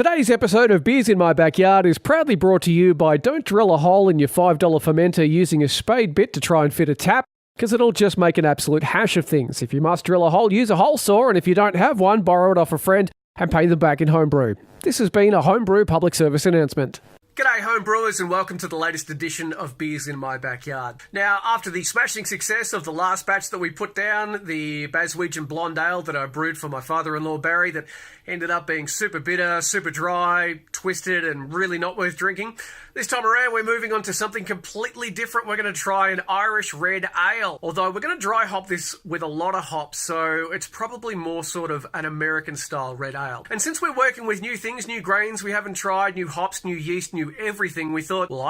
Today's episode of Beers in My Backyard is proudly brought to you by don't drill a hole in your $5 fermenter using a spade bit to try and fit a tap, because it'll just make an absolute hash of things. If you must drill a hole, use a hole saw, and if you don't have one, borrow it off a friend and pay them back in homebrew. This has been a homebrew public service announcement. G'day homebrewers and welcome to the latest edition of Beers in My Backyard. Now, after the smashing success of the last batch that we put down, the Baswegian Blonde Ale that I brewed for my father-in-law Barry that ended up being super bitter, super dry, twisted and really not worth drinking, this time around we're moving on to something completely different. We're going to try an Irish Red Ale, although we're going to dry hop this with a lot of hops, so it's probably more sort of an American style red ale. And since we're working with new things, new grains we haven't tried, new hops, new yeast, new everything, I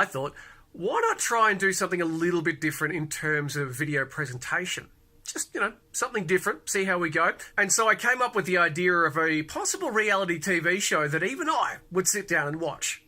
thought, why not try and do something a little bit different in terms of video presentation? Just, something different, see how we go. And so I came up with the idea of a possible reality TV show that even I would sit down and watch.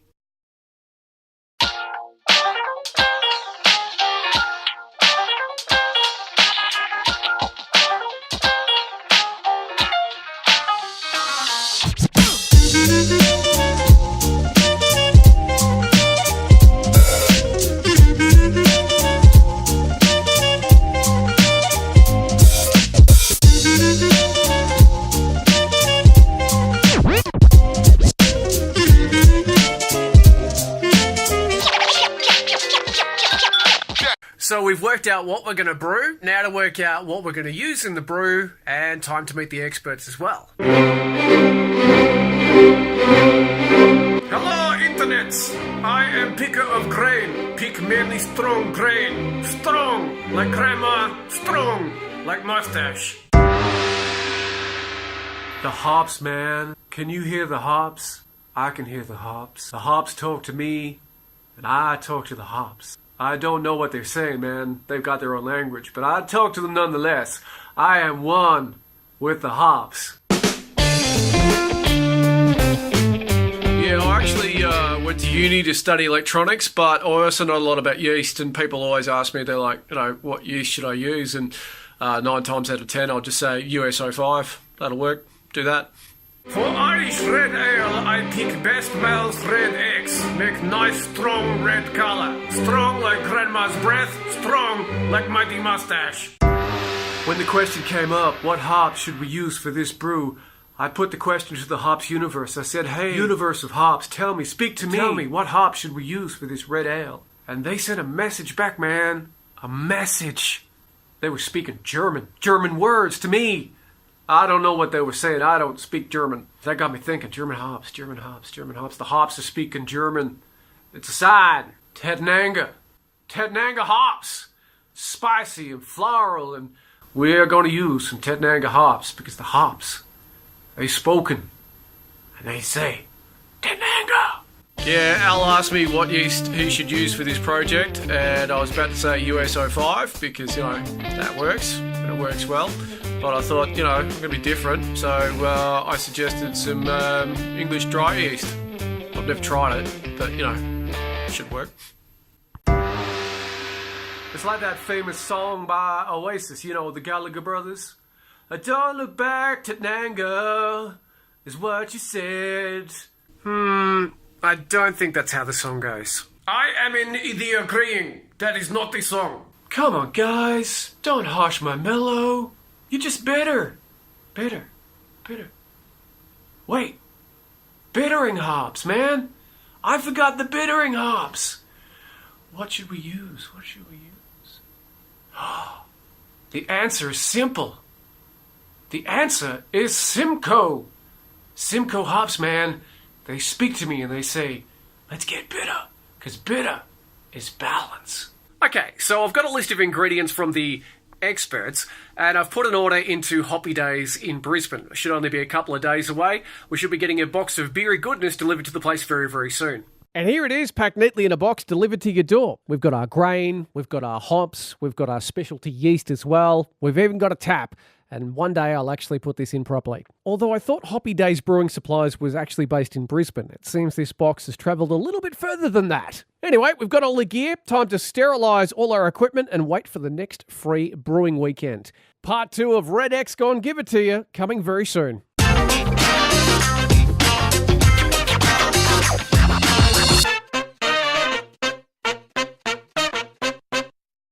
So we've worked out what we're going to brew, now to work out what we're going to use in the brew, and time to meet the experts as well. Hello, internets! I am picker of grain. Pick mainly strong grain. Strong like crema, strong like mustache. The hops, man. Can you hear the hops? I can hear the hops. The hops talk to me, and I talk to the hops. I don't know what they're saying, man. They've got their own language, but I talk to them nonetheless. I am one with the hops. Yeah, I actually went to uni to study electronics, but I also know a lot about yeast, and people always ask me, they're like, what yeast should I use? And 9 times out of 10, I'll just say US-05. That'll work. Do that. For Irish Red Ale, I pick Best Wells Red X. Make nice, strong red color. Strong like grandma's breath, strong like mighty mustache. When the question came up, what hops should we use for this brew, I put the question to the hops universe. I said, hey, universe of hops, tell me, speak to me. Tell me, what hops should we use for this red ale? And they sent a message back, man. A message. They were speaking German. German words to me. I don't know what they were saying. I don't speak German. That got me thinking. German hops, German hops, German hops. The hops are speaking German. It's a sign. Tettnang. Tettnang hops. Spicy and floral. And we're going to use some Tettnang hops because the hops, they spoken. And they say, Tettnang. Yeah, Al asked me what yeast he should use for this project. And I was about to say US-05 because, that works. And it works well. But I thought, I'm going to be different, so I suggested some English dry yeast. I've never tried it, but, it should work. It's like that famous song by Oasis, the Gallagher brothers. I don't look back, Tettnang, is what you said. I don't think that's how the song goes. I am in the agreeing. That is not the song. Come on, guys. Don't harsh my mellow. You're just bitter. Bitter. Wait. Bittering hops, man. I forgot the bittering hops. What should we use? The answer is simple. The answer is Simcoe. Simcoe hops, man. They speak to me and they say, let's get bitter. Because bitter is balance. Okay, so I've got a list of ingredients from the experts, and I've put an order into Hoppy Days in Brisbane. It should only be a couple of days away. We should be getting a box of beery goodness delivered to the place very, very soon. And here it is, packed neatly in a box, delivered to your door. We've got our grain, we've got our hops, we've got our specialty yeast as well. We've even got a tap. And one day I'll actually put this in properly. Although I thought Hoppy Days Brewing Supplies was actually based in Brisbane. It seems this box has travelled a little bit further than that. Anyway, we've got all the gear. Time to sterilise all our equipment and wait for the next free brewing weekend. Part 2 of Red X Gone Give It To You, coming very soon.